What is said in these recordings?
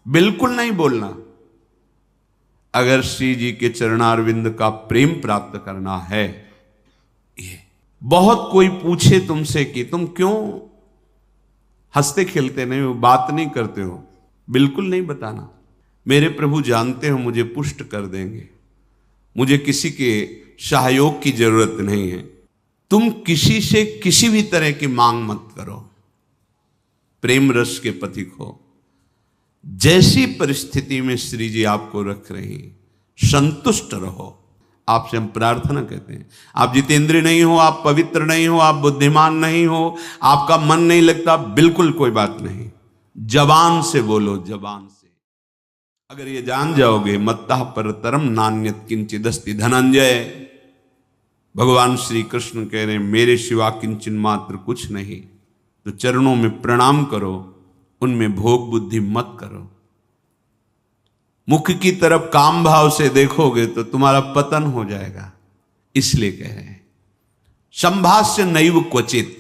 बिल्कुल नहीं बोलना। अगर श्री जी के चरणारविंद का प्रेम प्राप्त करना है, ये बहुत कोई पूछे तुमसे कि तुम क्यों हंसते खेलते नहीं हो, बात नहीं करते हो, बिल्कुल नहीं बताना। मेरे प्रभु जानते हो मुझे पुष्ट कर देंगे, मुझे किसी के सहयोग की जरूरत नहीं है। तुम किसी से किसी भी तरह की मांग मत करो, प्रेम रस के पथिक हो। जैसी परिस्थिति में श्री जी आपको रख रही, संतुष्ट रहो। आपसे हम प्रार्थना कहते हैं, आप जितेंद्रिय नहीं हो, आप पवित्र नहीं हो, आप बुद्धिमान नहीं हो, आपका मन नहीं लगता, बिल्कुल कोई बात नहीं। जबान से बोलो, जबान से। अगर ये जान जाओगे, मत्तः परतरम नान्यत् किंचिदस्ति धनंजय। भगवान श्री कृष्ण कह रहे हैं मेरे सिवा किंचन मात्र कुछ नहीं, तो चरणों में प्रणाम करो, उनमें भोग बुद्धि मत करो। मुख की तरफ काम भाव से देखोगे तो तुम्हारा पतन हो जाएगा। इसलिए कह रहे हैं संभाष्य नैव क्वचित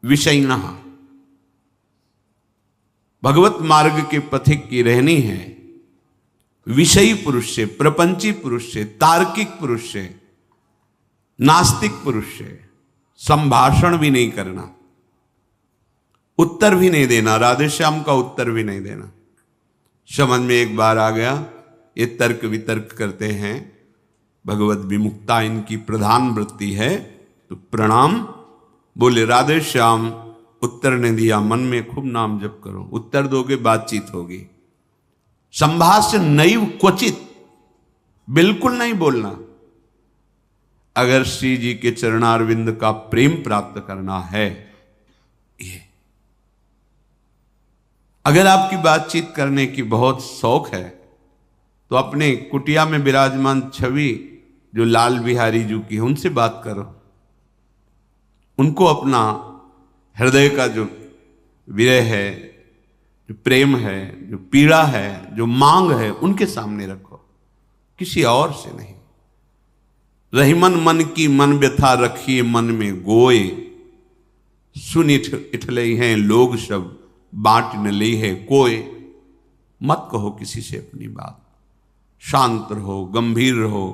विषयिणः। भगवत मार्ग के पथिक की रहनी है विषयी पुरुष से, प्रपंची पुरुष से, तार्किक पुरुष से, नास्तिक पुरुष से संभाषण भी नहीं करना, उत्तर भी नहीं देना, राधे श्याम का उत्तर भी नहीं देना। समझ में एक बार आ गया, ये तर्क वितर्क करते हैं, भगवत विमुक्ता इनकी प्रधान वृत्ति है, तो प्रणाम बोले राधे श्याम, उत्तर ने दिया, मन में खूब नाम जप करो, उत्तर दोगे बातचीत होगी। संभाष्य नैव क्वचित, बिल्कुल नहीं बोलना। अगर श्री जी के चरणारविंद का प्रेम प्राप्त करना है, ये अगर आपकी बातचीत करने की बहुत शौक है, तो अपने कुटिया में विराजमान छवि जो लाल बिहारी जी की है, उनसे बात करो। उनको अपना हृदय का जो विरह है, जो प्रेम है, जो पीड़ा है, जो मांग है, उनके सामने रखो, किसी और से नहीं। रहीमन मन की मन व्यथा रखिए मन में गोए, सुन इठले हैं लोग सब बांट न ली है कोई। मत कहो किसी से अपनी बात, शांत रहो, गंभीर रहो,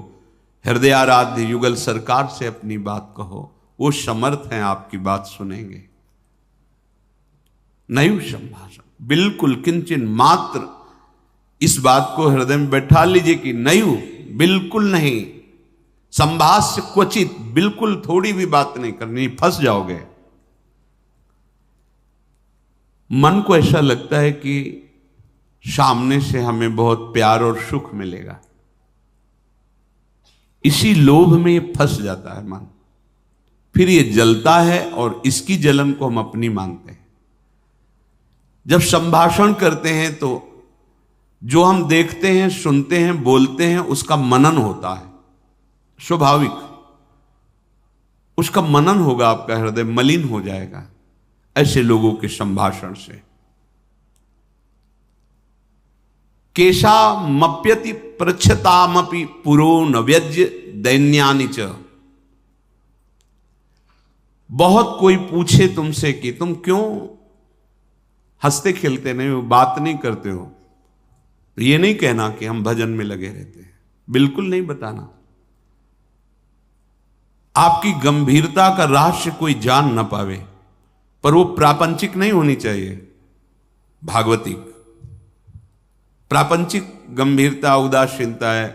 हृदयाराध्य युगल सरकार से अपनी बात कहो, वो समर्थ हैं आपकी बात सुनेंगे। नैव संभाषण, बिल्कुल किंचन मात्र इस बात को हृदय में बैठा लीजिए कि नैव, बिल्कुल नहीं। संभाष्य क्वचित, बिल्कुल थोड़ी भी बात नहीं करनी, फंस जाओगे। मन को ऐसा लगता है कि सामने से हमें बहुत प्यार और सुख मिलेगा, इसी लोभ में ये फंस जाता है मन, फिर ये जलता है और इसकी जलन को हम अपनी मानते हैं। जब संभाषण करते हैं तो जो हम देखते हैं, सुनते हैं, बोलते हैं, उसका मनन होता है, स्वाभाविक उसका मनन होगा, आपका हृदय मलिन हो जाएगा ऐसे लोगों के संभाषण से। केशा मप्यति पृच्छतामपि पुरो न व्यज्य दैन्यानि च। बहुत कोई पूछे तुमसे कि तुम क्यों हंसते खेलते नहीं हो, बात नहीं करते हो, तो ये नहीं कहना कि हम भजन में लगे रहते हैं, बिल्कुल नहीं बताना। आपकी गंभीरता का रहस्य कोई जान ना पावे, पर वो प्रापंचिक नहीं होनी चाहिए, भागवतिक। प्रापंचिक गंभीरता, उदासीनता है,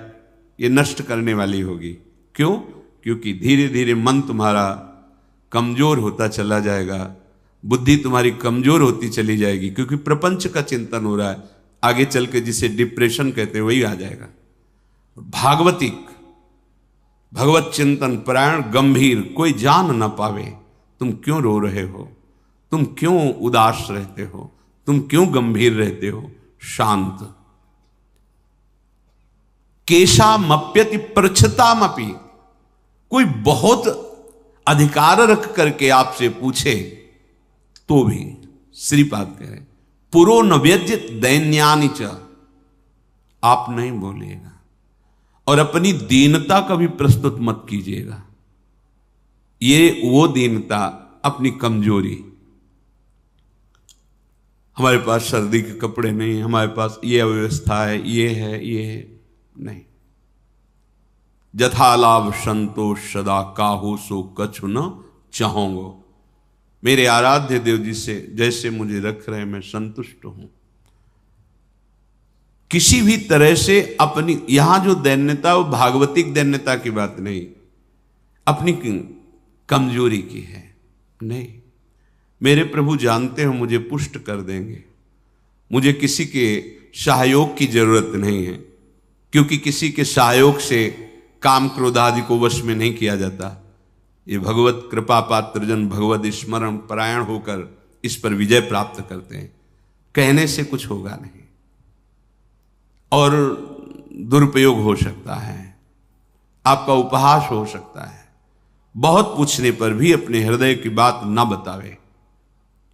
ये नष्ट करने वाली होगी। क्यों? क्योंकि धीरे धीरे मन तुम्हारा कमजोर होता चला जाएगा, बुद्धि तुम्हारी कमजोर होती चली जाएगी, क्योंकि प्रपंच का चिंतन हो रहा है। आगे चल के जिसे डिप्रेशन कहते हैं वही आ जाएगा। भागवतिक, भगवत चिंतन परायण, गंभीर, कोई जान ना पावे तुम क्यों रो रहे हो, तुम क्यों उदास रहते हो, तुम क्यों गंभीर रहते हो, शांत। केशा मप्यति पृच्छतामपि, कोई बहुत अधिकार रख करके आपसे पूछे तो भी श्रीपाद कह रहे पुरो न व्यज्य दैन्यानि च, आप नहीं बोलिएगा और अपनी दीनता का भी प्रस्तुत मत कीजिएगा। ये वो दीनता, अपनी कमजोरी। हमारे पास सर्दी के कपड़े नहीं, हमारे पास ये अव्यवस्था है, ये है, ये है, नहीं। जथा लाभ संतोष सदा काहू सो कछु न चाहूंगो। मेरे आराध्य देव जी से जैसे मुझे रख रहे मैं संतुष्ट हूं। किसी भी तरह से अपनी, यहां जो दैन्यता वो भागवतिक दैन्यता की बात नहीं, अपनी कमजोरी की है। नहीं, मेरे प्रभु जानते हो मुझे पुष्ट कर देंगे, मुझे किसी के सहयोग की जरूरत नहीं है, क्योंकि किसी के सहयोग से काम क्रोध आदि को वश में नहीं किया जाता। ये भगवत कृपा पात्र जन भगवत स्मरण परायण होकर इस पर विजय प्राप्त करते हैं। कहने से कुछ होगा नहीं और दुरुपयोग हो सकता है, आपका उपहास हो सकता है। बहुत पूछने पर भी अपने हृदय की बात ना बतावे,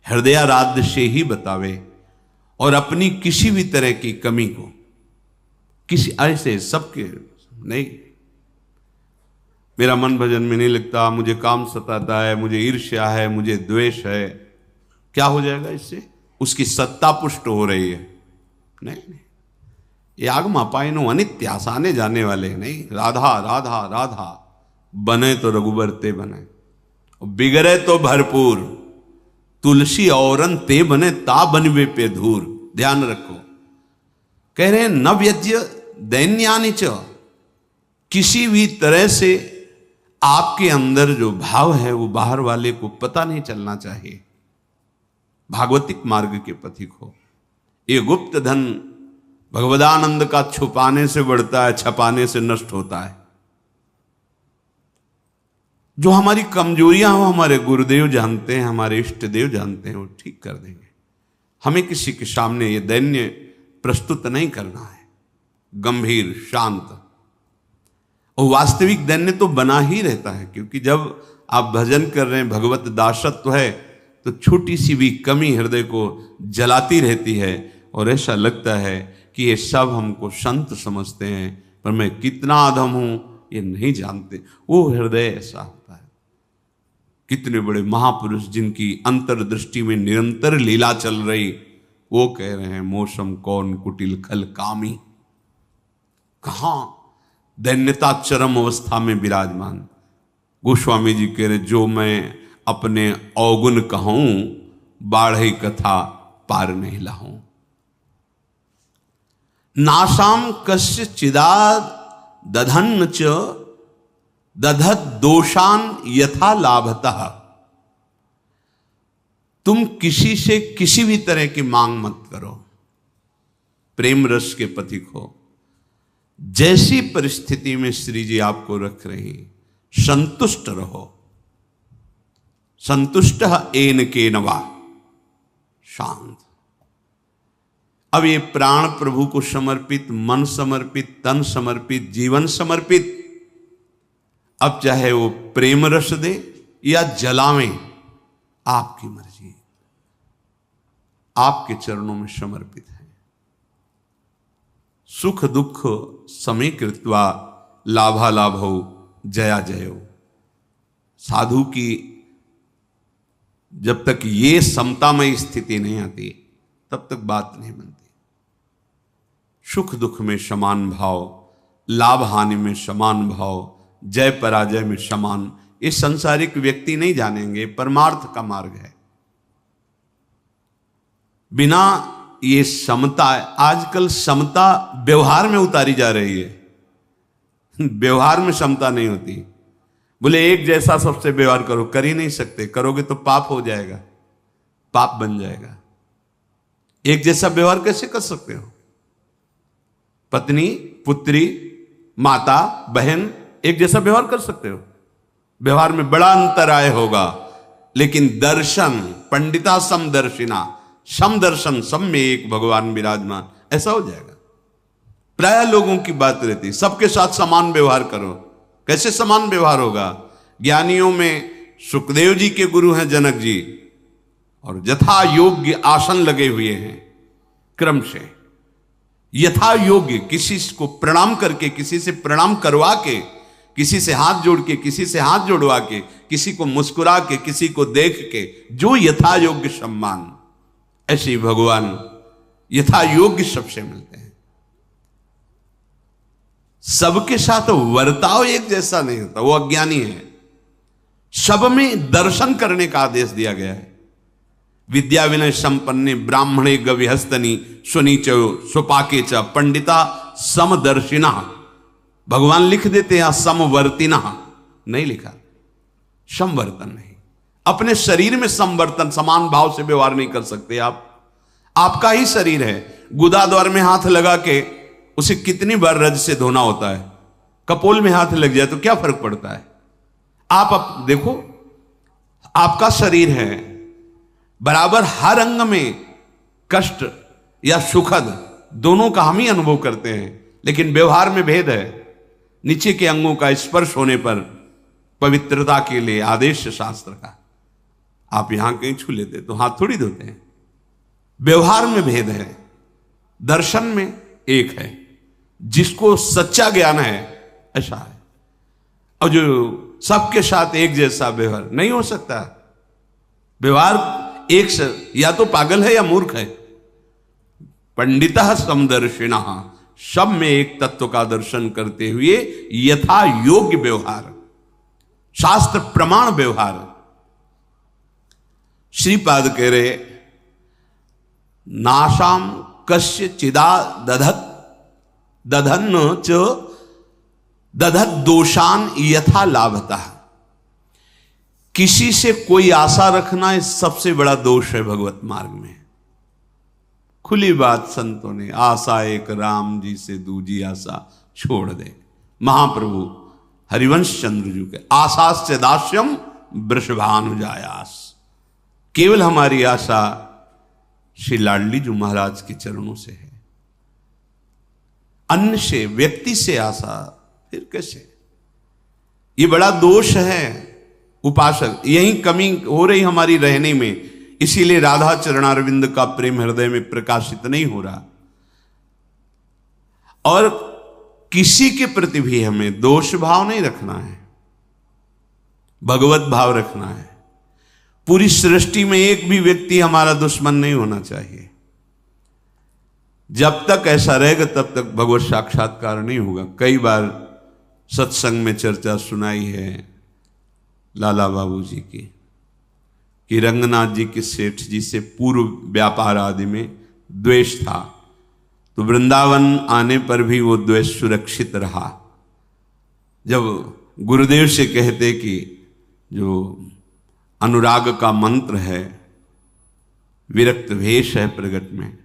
हृदयाराध्य से ही बतावे, और अपनी किसी भी तरह की कमी को किसी ऐसे सबके नहीं, मेरा मन भजन में नहीं लगता, मुझे काम सताता है, मुझे ईर्ष्या है, मुझे द्वेष है, क्या हो जाएगा इससे? उसकी सत्ता पुष्ट हो रही है। नहीं, ये आगमा पाइनो अनित्य, आसाने जाने वाले नहीं। राधा राधा राधा, बने तो रघुबर ते बने, बिगड़े तो भरपूर, तुलसी औरन ते बने ता बनवे पे धूर। ध्यान रखो, कह रहे हैं न व्यज्य दैन्यानि च, किसी भी तरह से आपके अंदर जो भाव है वो बाहर वाले को पता नहीं चलना चाहिए। भागवतिक मार्ग के पथिक हो। ये गुप्त धन भगवदानंद का छुपाने से बढ़ता है, छपाने से नष्ट होता है। जो हमारी कमजोरियां हो हमारे गुरुदेव जानते हैं, हमारे इष्ट देव जानते हैं, वो ठीक कर देंगे। हमें किसी के सामने ये दैन्य प्रस्तुत नहीं करना है, गंभीर शांत। और वास्तविक दैन्य तो बना ही रहता है, क्योंकि जब आप भजन कर रहे हैं, भगवत दासत्व है, तो छोटी सी भी कमी हृदय को जलाती रहती है और ऐसा लगता है कि ये सब हमको संत समझते हैं, पर मैं कितना अधम हूं ये नहीं जानते। वो हृदय ऐसा होता है। कितने बड़े महापुरुष जिनकी अंतर्दृष्टि में निरंतर लीला चल रही, वो कह रहे हैं मौसम कौन कुटिल खल कामी। कहां दैन्यता चरम अवस्था में विराजमान। गोस्वामी जी कह रहे जो मैं अपने अवगुण कहूं, बाढ़ई कथा पार नहीं लाऊं। नासाम कस्य चिदाद दधन्न च दधत दोषान यथा लाभतः। तुम किसी से किसी भी तरह की मांग मत करो, प्रेम रस के पथिक हो। जैसी परिस्थिति में श्री जी आपको रख रही, संतुष्ट रहो। संतुष्ट एन के नवा, शांत। अब ये प्राण प्रभु को समर्पित, मन समर्पित, तन समर्पित, जीवन समर्पित, अब चाहे वो प्रेम रस दे या जलावें, आपकी मर्जी, आपके चरणों में समर्पित है। सुख दुख समीकृत्वा लाभालाभौ जया जयो। साधु की जब तक ये समतामय स्थिति नहीं आती तब तक बात नहीं बनती। सुख दुख में समान भाव, लाभ हानि में समान भाव, जय पराजय में समान, ये संसारिक व्यक्ति नहीं जानेंगे। परमार्थ का मार्ग है। बिना ये समता, आजकल समता व्यवहार में उतारी जा रही है। व्यवहार में समता नहीं होती। बोले एक जैसा सबसे व्यवहार करो, कर ही नहीं सकते। करोगे तो पाप हो जाएगा, पाप बन जाएगा। एक जैसा व्यवहार कैसे कर सकते हो? पत्नी, पुत्री, माता, बहन एक जैसा व्यवहार कर सकते हो? व्यवहार में बड़ा अंतराय होगा, लेकिन दर्शन, पंडिता समदर्शिना, समदर्शन, सब में एक भगवान विराजमान, ऐसा हो जाएगा। प्राय लोगों की बात रहती है सबके साथ समान व्यवहार करो। कैसे समान व्यवहार होगा? ज्ञानियों में सुखदेव जी के गुरु हैं जनक जी, और यथा योग्य आसन लगे हुए हैं क्रम से। यथा योग्य किसी को प्रणाम करके, किसी से प्रणाम करवा के, किसी से हाथ जोड़ के, किसी से हाथ जोड़वा के, किसी को मुस्कुरा के, किसी को देख के, जो यथा योग्य सम्मान, ऐसे ही भगवान यथा योग्य सबसे मिलते हैं। सबके साथ वर्ताव एक जैसा नहीं होता, वो अज्ञानी है। सब में दर्शन करने का आदेश दिया गया है। विद्या विनय संपन्ने ब्राह्मणे गविहस्तनी सुनीच सुपाके च पंडिता समदर्शिना। भगवान लिख देते हैं समवर्तिना, नहीं लिखा, समवर्तन नहीं। अपने शरीर में समवर्तन, समान भाव से व्यवहार नहीं कर सकते आप। आपका ही शरीर है, गुदा द्वार में हाथ लगा के उसे कितनी बार रज से धोना होता है। कपोल में हाथ लग जाए तो क्या फर्क पड़ता है। आप देखो, आपका शरीर है, बराबर हर अंग में कष्ट या सुखद दोनों का हम ही अनुभव करते हैं, लेकिन व्यवहार में भेद है। नीचे के अंगों का स्पर्श होने पर पवित्रता के लिए आदेश शास्त्र का, आप यहां कहीं छू लेते तो हाथ थोड़ी धोते हैं। व्यवहार में भेद है, दर्शन में एक है। जिसको सच्चा ज्ञान है ऐसा है, और जो सबके साथ एक जैसा व्यवहार नहीं हो सकता। व्यवहार एक से या तो पागल है या मूर्ख है। पंडिता समदर्शिना, सब में एक तत्व का दर्शन करते हुए यथा योग्य व्यवहार, शास्त्र प्रमाण व्यवहार। श्रीपाद कह रहे नाशाम कस्य चिदा दधत दधन च दधत दोषान यथा लाभता। किसी से कोई आशा रखना इस सबसे बड़ा दोष है भगवत मार्ग में। खुली बात संतों ने, आशा एक राम जी से दूजी आशा छोड़ दे। महाप्रभु हरिवंश चंद्र जी के आशास्य दास्यम वृषभानुजायास। केवल हमारी आशा श्री लाडली जी महाराज के चरणों से है, अन्य से, व्यक्ति से आशा फिर कैसे। ये बड़ा दोष है उपासक, यही कमी हो रही हमारी रहने में। इसीलिए राधा चरणारविंद का प्रेम हृदय में प्रकाशित नहीं हो रहा। और किसी के प्रति भी हमें दोष भाव नहीं रखना है, भगवत भाव रखना है। पूरी सृष्टि में एक भी व्यक्ति हमारा दुश्मन नहीं होना चाहिए। जब तक ऐसा रहेगा तब तक भगवत साक्षात्कार नहीं होगा। कई बार सत्संग में चर्चा सुनाई है लाला बाबू जी की, कि रंगनाथ जी के सेठ जी से पूर्व व्यापार आदि में द्वेष था, तो वृंदावन आने पर भी वो द्वेष सुरक्षित रहा। जब गुरुदेव से कहते कि जो अनुराग का मंत्र है, विरक्त भेष है प्रगट में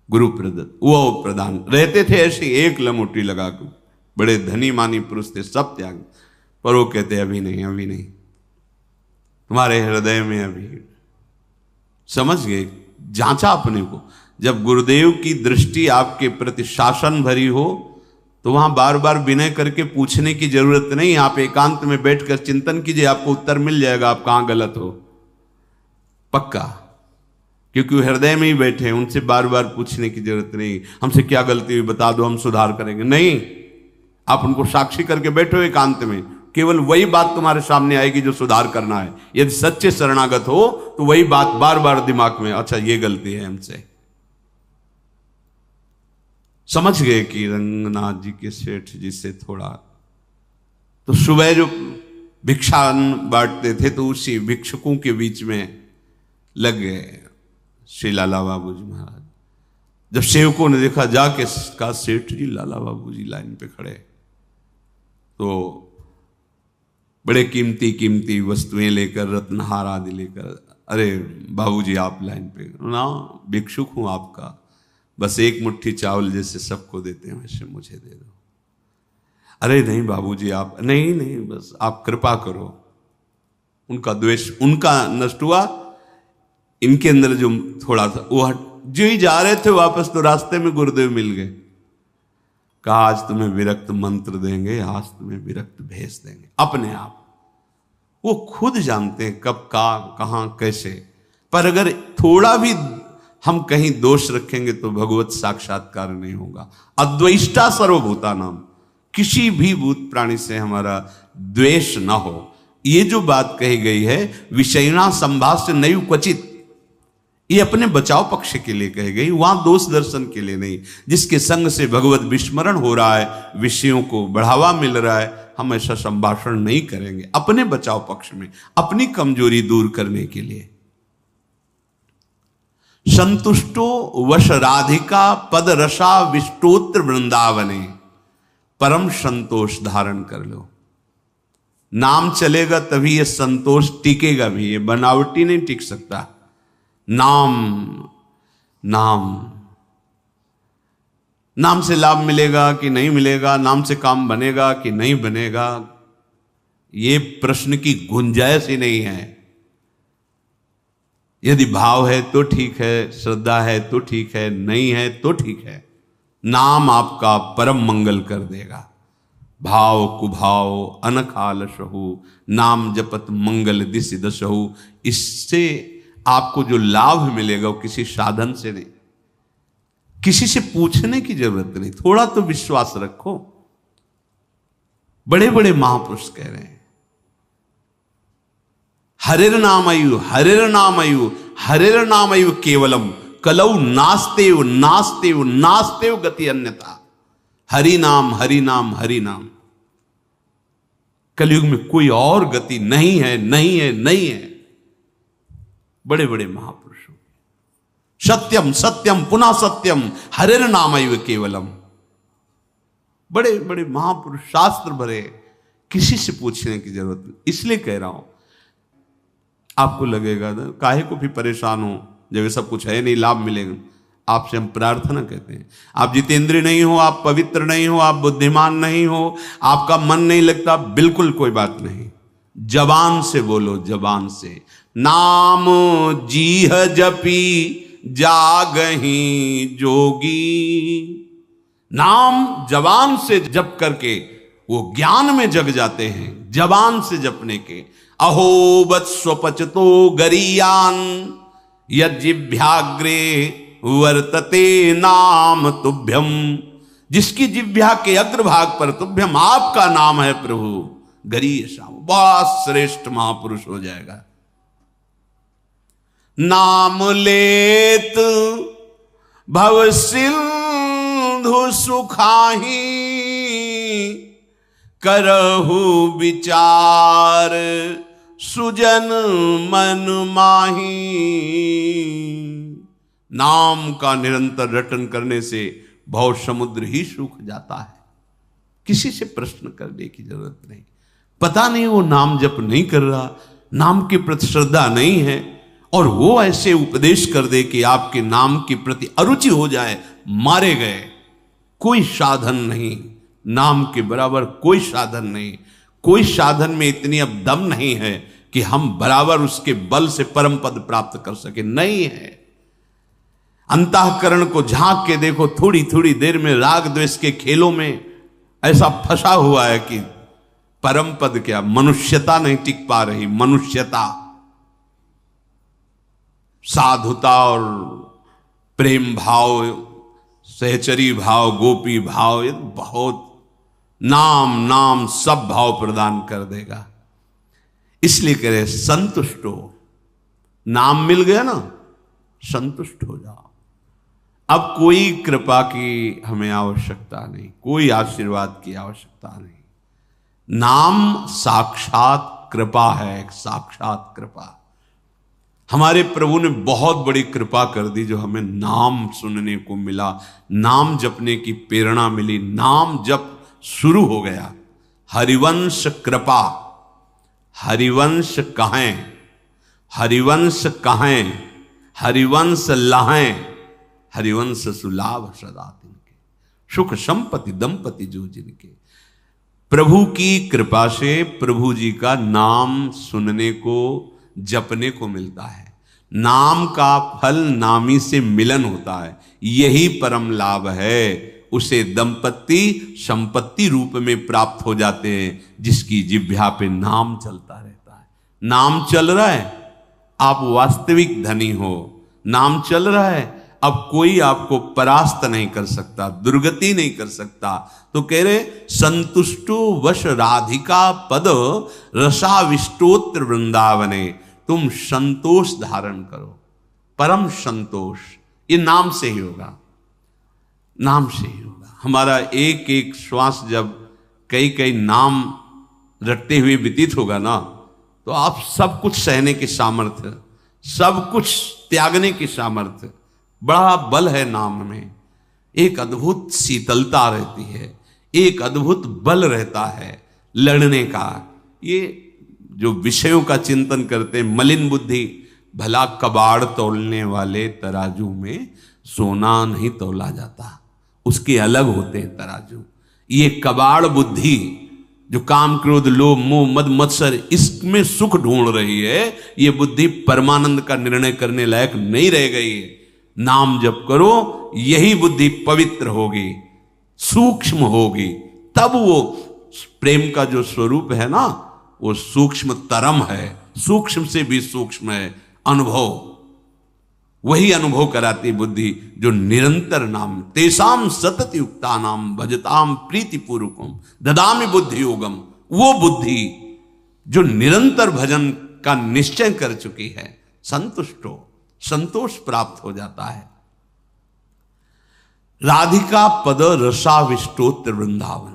गुरु प्रदत्त, वो प्रदान रहते थे ऐसे एक लमोटी लगा कर। बड़े धनी मानी पुरुष थे, सब त्याग, पर वो कहते अभी नहीं, अभी नहीं, तुम्हारे हृदय में अभी। समझ गए, जांचा अपने को। जब गुरुदेव की दृष्टि आपके प्रति शासन भरी हो तो वहां बार बार विनय करके पूछने की जरूरत नहीं। आप एकांत में बैठकर चिंतन कीजिए, आपको उत्तर मिल जाएगा आप कहां गलत हो, पक्का। क्योंकि वो हृदय में ही बैठे हैं, उनसे बार बार पूछने की जरूरत नहीं, हमसे क्या गलती हुई बता दो, हम सुधार करेंगे। नहीं, आप उनको साक्षी करके बैठो एकांत में, केवल वही बात तुम्हारे सामने आएगी जो सुधार करना है। यदि सच्चे शरणागत हो तो वही बात बार बार दिमाग में, अच्छा ये गलती है हमसे। समझ गए कि रंगनाथ जी के सेठ जी से थोड़ा, तो सुबह जो भिक्षा बांटते थे तो उसी भिक्षुकों के बीच में लग गए श्री लाला बाबू जी महाराज। जब सेवकों ने देखा, जाके कहा सेठ जी लाला बाबू जी लाइन पे खड़े, तो बड़े कीमती कीमती वस्तुएं लेकर, रत्नहार आदि लेकर, अरे बाबूजी आप लाइन पे ना, भिक्षुक हूं आपका, बस एक मुट्ठी चावल जैसे सबको देते हैं वैसे मुझे दे दो। अरे नहीं बाबूजी आप, नहीं नहीं, बस आप कृपा करो। उनका द्वेष उनका नष्ट हुआ, इनके अंदर जो थोड़ा था वो जो ही जा रहे थे वापस, तो रास्ते में गुरुदेव मिल गए। कहा आज तुम्हें विरक्त मंत्र देंगे, आज तुम्हें विरक्त भेज देंगे। अपने आप वो खुद जानते हैं कब कहां कैसे। पर अगर थोड़ा भी हम कहीं दोष रखेंगे तो भगवत साक्षात्कार नहीं होगा। अद्वेष्टा सर्वभूता नाम, किसी भी भूत प्राणी से हमारा द्वेष ना हो। ये जो बात कही गई है, विषयना संभाष्य नैव क्वचित, ये अपने बचाव पक्ष के लिए कही गई, वहां दोष दर्शन के लिए नहीं। जिसके संग से भगवत विस्मरण हो रहा है, विषयों को बढ़ावा मिल रहा है, हम ऐसा संभाषण नहीं करेंगे अपने बचाव पक्ष में, अपनी कमजोरी दूर करने के लिए। संतुष्टो वश राधिका पद रसा विष्टोत्र वृंदावने, परम संतोष धारण कर लो। नाम चलेगा तभी ये संतोष टिकेगा भी, ये बनावटी नहीं टिक सकता। नाम नाम नाम से लाभ मिलेगा कि नहीं मिलेगा, नाम से काम बनेगा कि नहीं बनेगा, ये प्रश्न की गुंजाइश ही नहीं है। यदि भाव है तो ठीक है, श्रद्धा है तो ठीक है, नहीं है तो ठीक है। नाम आपका परम मंगल कर देगा। भाव कुभाव अनखाल सहु, नाम जपत मंगल दिस दसहु। इससे आपको जो लाभ मिलेगा वो किसी साधन से नहीं, किसी से पूछने की जरूरत नहीं। थोड़ा तो विश्वास रखो। बड़े बड़े महापुरुष कह रहे हैं, हरिर नामयु हरिर नामयु हरिर नामयु केवलम कलौ नास्तेव नास्तेव नास्तेव गति अन्यथा। हरि नाम हरि नाम हरि नाम। कलयुग में कोई और गति नहीं है, नहीं है, नहीं है। बड़े बड़े महापुरुषों, सत्यम सत्यम पुनः सत्यम हरिर नामैव केवलम। बड़े बड़े महापुरुष, शास्त्र भरे, किसी से पूछने की जरूरत नहीं। इसलिए कह रहा हूं, आपको लगेगा ना काहे को भी परेशान हो जब ये सब कुछ है नहीं, लाभ मिलेगा। आपसे हम प्रार्थना कहते हैं, आप जितेंद्रिय नहीं हो, आप पवित्र नहीं हो, आप बुद्धिमान नहीं हो, आपका मन नहीं लगता, बिल्कुल कोई बात नहीं। जबान से बोलो, जबान से। नाम जीह जपी जागही जोगी। नाम जबान से जप करके वो ज्ञान में जग जाते हैं, जबान से जपने के। अहो वत्स्वपचतो गरीयान यज्जिभ्याग्रे वर्तते नाम तुभ्यम। जिसकी जिह्वा के अग्रभाग पर तुभ्यम आपका नाम है प्रभु, गरीय श्याम, बहुत श्रेष्ठ महापुरुष हो जाएगा। नाम लेत भव सिंधु सुखाही, करहु विचार सुजन मन माही। नाम का निरंतर रटन करने से भव समुद्र ही सूख जाता है। किसी से प्रश्न करने की जरूरत नहीं। पता नहीं वो नाम जप नहीं कर रहा, नाम के प्रति श्रद्धा नहीं है, और वो ऐसे उपदेश कर दे कि आपके नाम के प्रति अरुचि हो जाए, मारे गए। कोई साधन नहीं, नाम के बराबर कोई साधन नहीं। कोई साधन में इतनी अब दम नहीं है कि हम बराबर उसके बल से परम पद प्राप्त कर सके, नहीं है। अंतःकरण को झांक के देखो, थोड़ी थोड़ी देर में राग द्वेष के खेलों में ऐसा फंसा हुआ है कि परम पद क्या, मनुष्यता नहीं टिक पा रही। मनुष्यता, साधुता और प्रेम भाव, सहचरी भाव, गोपी भाव, ये बहुत नाम नाम सब भाव प्रदान कर देगा। इसलिए कह रहे संतुष्ट हो। नाम मिल गया ना, संतुष्ट हो जाओ। अब कोई कृपा की हमें आवश्यकता नहीं, कोई आशीर्वाद की आवश्यकता नहीं। नाम साक्षात कृपा है, एक साक्षात कृपा। हमारे प्रभु ने बहुत बड़ी कृपा कर दी, जो हमें नाम सुनने को मिला, नाम जपने की प्रेरणा मिली, नाम जप शुरू हो गया। हरिवंश कृपा, हरिवंश कहें, हरिवंश कहें, हरिवंश लहें, हरिवंश सुलाभ सदा तिनके, सुख संपत्ति दंपति जो जिनके। प्रभु की कृपा से प्रभु जी का नाम सुनने को, जपने को मिलता है। नाम का फल नामी से मिलन होता है, यही परम लाभ है। उसे दंपति संपत्ति रूप में प्राप्त हो जाते हैं, जिसकी जिह्वा पे नाम चलता रहता है। नाम चल रहा है, आप वास्तविक धनी हो। नाम चल रहा है, अब कोई आपको परास्त नहीं कर सकता, दुर्गति नहीं कर सकता। तो कह रहे संतुष्टो वश राधिका पद रसाविष्टोत्र वृंदावने। तुम संतोष धारण करो। परम संतोष, ये नाम से ही होगा, नाम से ही होगा। हमारा एक एक श्वास जब कई कई नाम रटते हुए व्यतीत होगा ना, तो आप सब कुछ सहने की सामर्थ्य, सब कुछ त्यागने की सामर्थ्य, बड़ा बल है नाम में। एक अद्भुत शीतलता रहती है, एक अद्भुत बल रहता है लड़ने का। ये जो विषयों का चिंतन करते हैं, मलिन बुद्धि, भला कबाड़ तोलने वाले तराजू में सोना नहीं तोला जाता, उसके अलग होते हैं तराजू। ये कबाड़ बुद्धि जो काम क्रोध लोभ मोह मद मत्सर इसमें सुख ढूंढ रही है, ये बुद्धि परमानंद का निर्णय करने लायक नहीं रह गई है। नाम जप करो, यही बुद्धि पवित्र होगी, सूक्ष्म होगी, तब वो प्रेम का जो स्वरूप है ना, वो सूक्ष्म तरम है, सूक्ष्म से भी सूक्ष्म है अनुभव। वही अनुभव कराती बुद्धि जो निरंतर नाम, तेसाम सतत युक्ता नाम भजताम प्रीति पूर्वकम ददामि बुद्धि योगम। वो बुद्धि जो निरंतर भजन का निश्चय कर चुकी है, संतुष्ट हो, संतोष प्राप्त हो जाता है। राधिका पद रसाविष्टोत्र वृंदावन,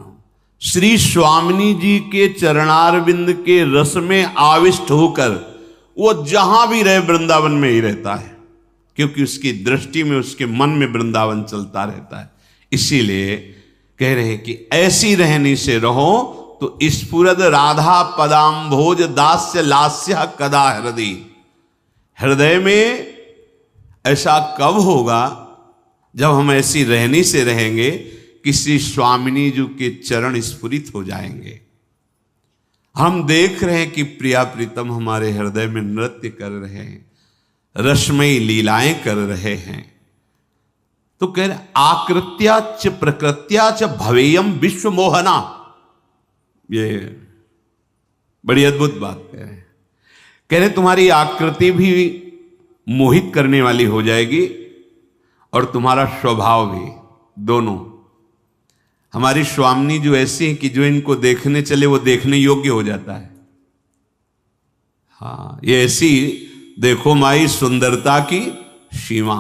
श्री स्वामिनी जी के चरणारविंद के रस में आविष्ट होकर वो जहां भी रहे वृंदावन में ही रहता है, क्योंकि उसकी दृष्टि में, उसके मन में वृंदावन चलता रहता है। इसीलिए कह रहे हैं कि ऐसी रहनी से रहो तो स्फुरद राधा पदाम्भोज दास्य लास्य कदा हृदय। हृदय में ऐसा कब होगा जब हम ऐसी रहनी से रहेंगे कि श्री स्वामिनी जी के चरण स्फुरित हो जाएंगे। हम देख रहे हैं कि प्रिया प्रीतम हमारे हृदय में नृत्य कर रहे हैं, रसमयी लीलाएं कर रहे हैं। तो कह रहे आकृत्या च प्रकृत्या च भवेयम विश्व मोहना। ये बड़ी अद्भुत बात कह रहे तुम्हारी आकृति भी मोहित करने वाली हो जाएगी और तुम्हारा स्वभाव भी, दोनों। हमारी स्वामिनी जो ऐसी है कि जो इनको देखने चले वो देखने योग्य हो जाता है। हाँ, ये ऐसी देखो माई सुंदरता की सीमा,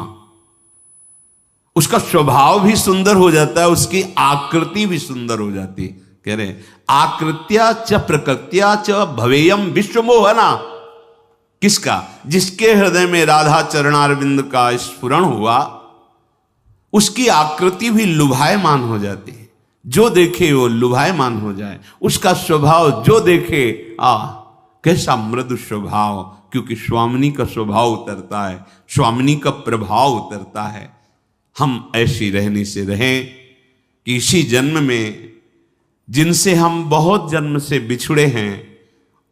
उसका स्वभाव भी सुंदर हो जाता है, उसकी आकृति भी सुंदर हो जाती। कह रहे आकृत्या च प्रकृत्या च भवेयम विश्व मोहना। किसका? जिसके हृदय में राधा चरणारविंद का स्फुरण हुआ, उसकी आकृति भी लुभायमान हो जाती है। जो देखे वो लुभायमान हो जाए, उसका स्वभाव जो देखे कैसा मृदु स्वभाव, क्योंकि स्वामिनी का स्वभाव उतरता है, स्वामिनी का प्रभाव उतरता है। हम ऐसी रहने से रहें कि इसी जन्म में जिनसे हम बहुत जन्म से बिछुड़े हैं,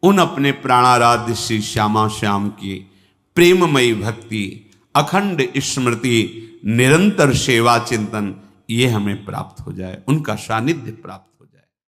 उन अपने प्राणाराध्य श्री श्यामा श्याम की प्रेममयी भक्ति, अखंड स्मृति, निरंतर सेवा चिंतन, ये हमें प्राप्त हो जाए, उनका सानिध्य प्राप्त